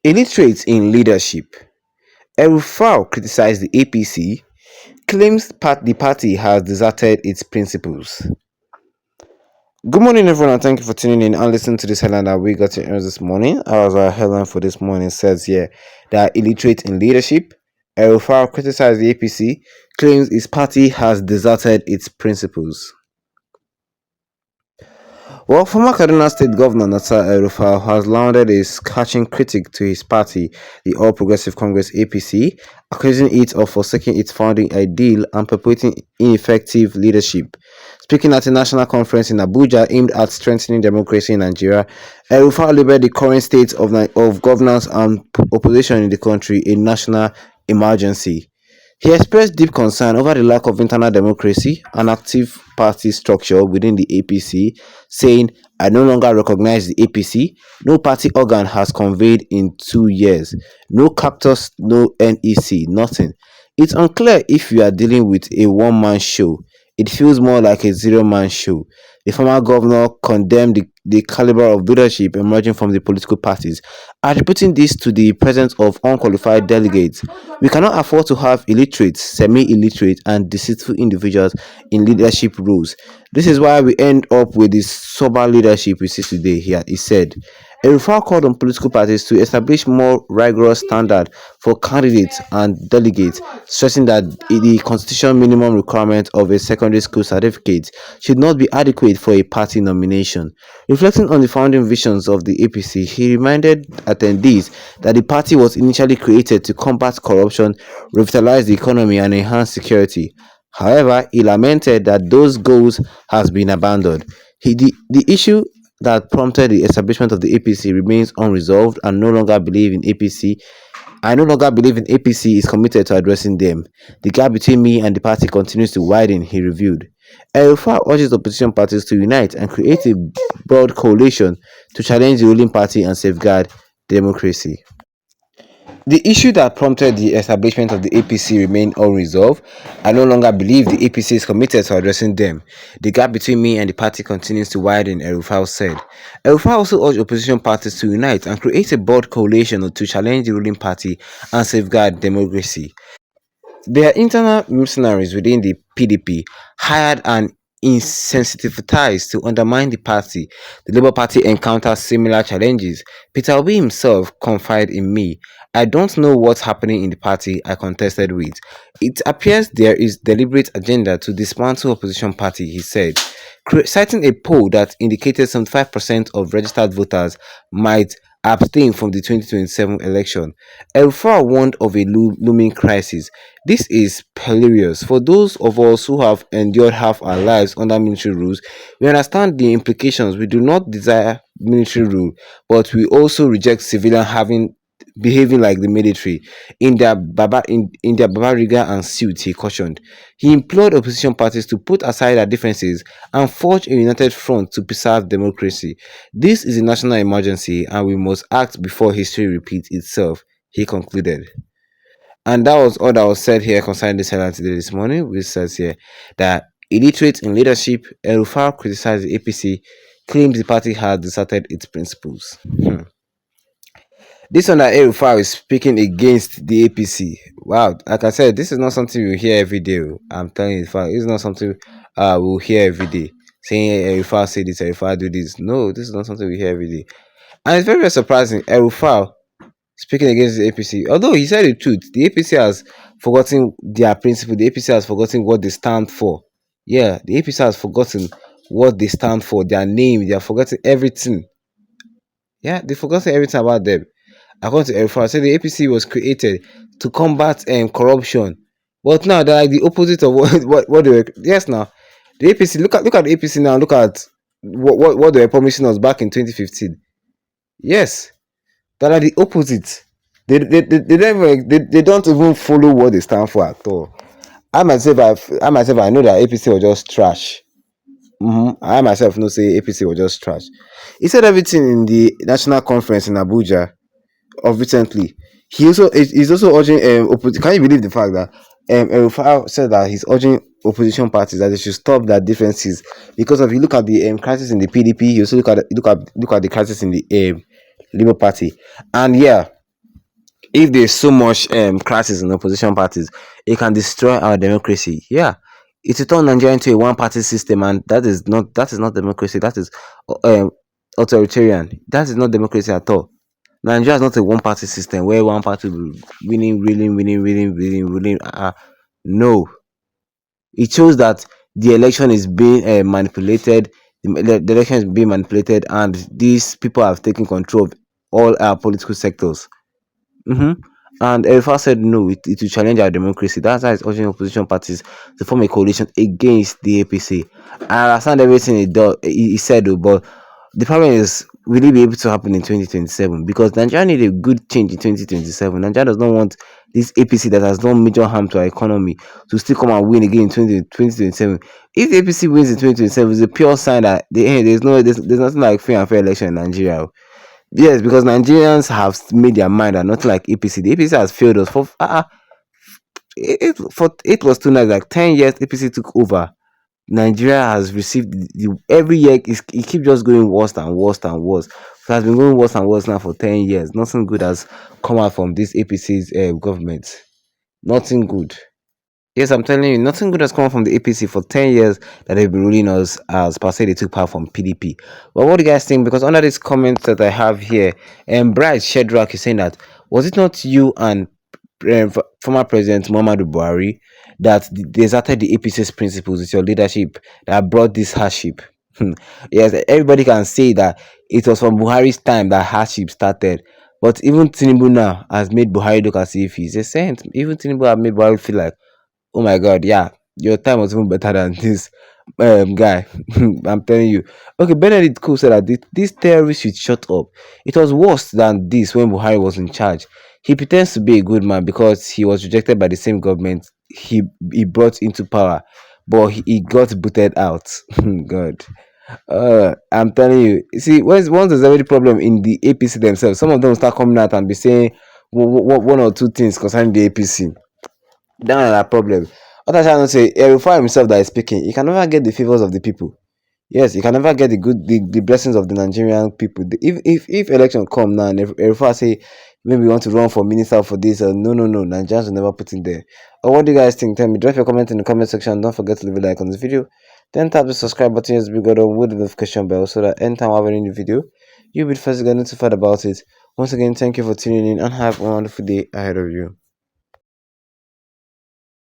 Illiterates in leadership. El-Rufai criticized the APC, claims the party has deserted its principles. Good morning, everyone, and thank you for tuning in and listening to this headline that we got to hear this morning. As our headline for this morning says here that illiterate in leadership. El-Rufai criticized the APC, claims his party has deserted its principles. Well, former Kaduna State Governor Nasser El-Rufai has lauded a scathing critic to his party, the All Progressive Congress (APC), accusing it of forsaking its founding ideal and perpetuating ineffective leadership. Speaking at a national conference in Abuja aimed at strengthening democracy in Nigeria, El-Rufai labeled the current state of governance and opposition in the country a national emergency. He expressed deep concern over the lack of internal democracy and active party structure within the APC, saying, "I no longer recognize the APC. No party organ has convened in 2 years. No cactus, no NEC, nothing. It's unclear if we are dealing with a one-man show. It feels more like a zero-man show." The former governor condemned the caliber of leadership emerging from the political parties, attributing this to the presence of unqualified delegates. "We cannot afford to have illiterate, semi-illiterate, and deceitful individuals in leadership roles. This is why we end up with this sober leadership we see today," he said. El-Rufai called on political parties to establish more rigorous standards for candidates and delegates, stressing that the constitutional minimum requirement of a secondary school certificate should not be adequate for a party nomination. Reflecting on the founding visions of the APC, he reminded attendees that the party was initially created to combat corruption, revitalize the economy, and enhance security. However, he lamented that those goals has been abandoned. The issue that prompted the establishment of the APC remains unresolved and no longer believe in APC. I no longer believe in APC is committed to addressing them. The gap between me and the party continues to widen, he revealed. El-Rufai urges opposition parties to unite and create a broad coalition to challenge the ruling party and safeguard democracy. The issue that prompted the establishment of the APC remained unresolved. I no longer believe the APC is committed to addressing them. The gap between me and the party continues to widen, El-Rufai said. El-Rufai also urged opposition parties to unite and create a broad coalition to challenge the ruling party and safeguard democracy. There are internal mercenaries within the PDP hired and insensitivized to undermine the party. The Labour Party encounters similar challenges. Peter Obi himself confided in me, "I don't know what's happening in the party I contested with. It appears there is deliberate agenda to dismantle opposition party," he said, citing a poll that indicated 75% of registered voters might abstain from the 2027 election. El-Rufai warned of a looming crisis. "This is perilous. For those of us who have endured half our lives under military rules, we understand the implications. We do not desire military rule, but we also reject civilians behaving like the military in their barbariga and suit," he cautioned. He implored opposition parties to put aside their differences and forge a united front to preserve democracy. "This is a national emergency and we must act before history repeats itself," he concluded. And that was all that was said here concerning this headline today this morning, which says here that illiterate in leadership, El-Rufai criticized the APC, claims the party has deserted its principles. This one that El-Rufai is speaking against the APC. Wow, like I said, this is not something you hear every day. I'm telling you the fact. It's not something we'll hear every day. Saying El-Rufai say this, El-Rufai do this. No, this is not something we hear every day. And it's very, very surprising. El-Rufai speaking against the APC. Although he said the truth, the APC has forgotten their principle. The APC has forgotten what they stand for. Yeah, the APC has forgotten what they stand for, their name. They have forgotten everything. Yeah, they've forgotten everything about them. According to El-Rufai, said the APC was created to combat corruption, but now they're like the opposite of what they were. Yes, now the APC. Look at the APC now. Look at what they were promising us back in 2015. Yes, they're like the opposite. They don't even follow what they stand for at all. I myself I know that APC was just trash. I myself know say APC was just trash. He said everything in the national conference in Abuja of recently. He's also urging can you believe the fact that El-Rufai said that he's urging opposition parties that they should stop their differences, because if you look at the crisis in the PDP, you also look at the crisis in the Labour Party, and yeah, If there's so much crisis in opposition parties, it can destroy our democracy. Yeah, it will turn Nigeria into a one-party system, and that is not democracy. That is um, authoritarian. That is not democracy at all. Nigeria is not a one-party system where one party will be winning, winning, winning, winning, winning, winning. No, it shows that the election is being manipulated. The election is being manipulated, and these people have taken control of all our political sectors. Mm-hmm. And Elfa said no, it will challenge our democracy. That's why it's urging opposition parties to form a coalition against the APC. I understand everything he said, though, but the problem is, will it be able to happen in 2027? Because Nigeria need a good change in 2027. Nigeria does not want this APC that has done major harm to our economy to still come and win again in 2027. If the APC wins in 2027, it's a pure sign that there's nothing like free and fair election in Nigeria. Yes, because Nigerians have made their mind and not like APC. The APC has failed us for 8 plus 2 nights, like 10 years. APC took over. Nigeria has received every year. It keeps just going worse and worse and worse. It has been going worse and worse now for 10 years. Nothing good has come out from this APC's government. Nothing good. Yes, I'm telling you, nothing good has come from the APC for 10 years that they've been ruling us, as per se they took power from PDP. But what do you guys think? Because under this comment that I have here, Bright Shedrack is saying that, was it not you and former President Muhammadu Buhari that deserted the APC's principles with your leadership that brought this hardship? Yes, everybody can say that it was from Buhari's time that hardship started. But even Tinubu now has made Buhari look as if he's a saint. Even Tinubu have made Buhari feel like, oh my god, yeah, your time was even better than this guy. I'm telling you. Okay, Benedict Cole said that this terrorist should shut up. It was worse than this when Buhari was in charge. He pretends to be a good man because he was rejected by the same government he brought into power, but he got booted out. God. I'm telling you. See, once there's already problem in the APC themselves, some of them will start coming out and be saying one or two things concerning the APC. That's another problem. What I trying to say, El-Rufai himself that is speaking, he can never get the favors of the people. Yes, he can never get the blessings of the Nigerian people. If election come now and El-Rufai say maybe you want to run for minister for this, no, Nigerians will never put in there. Or what do you guys think? Tell me. Drop your comment in the comment section. Don't forget to leave a like on this video. Then tap the subscribe button as we got on with the notification bell so that anytime I have any new video, you'll be the first to get notified about it. Once again, thank you for tuning in and have a wonderful day ahead of you.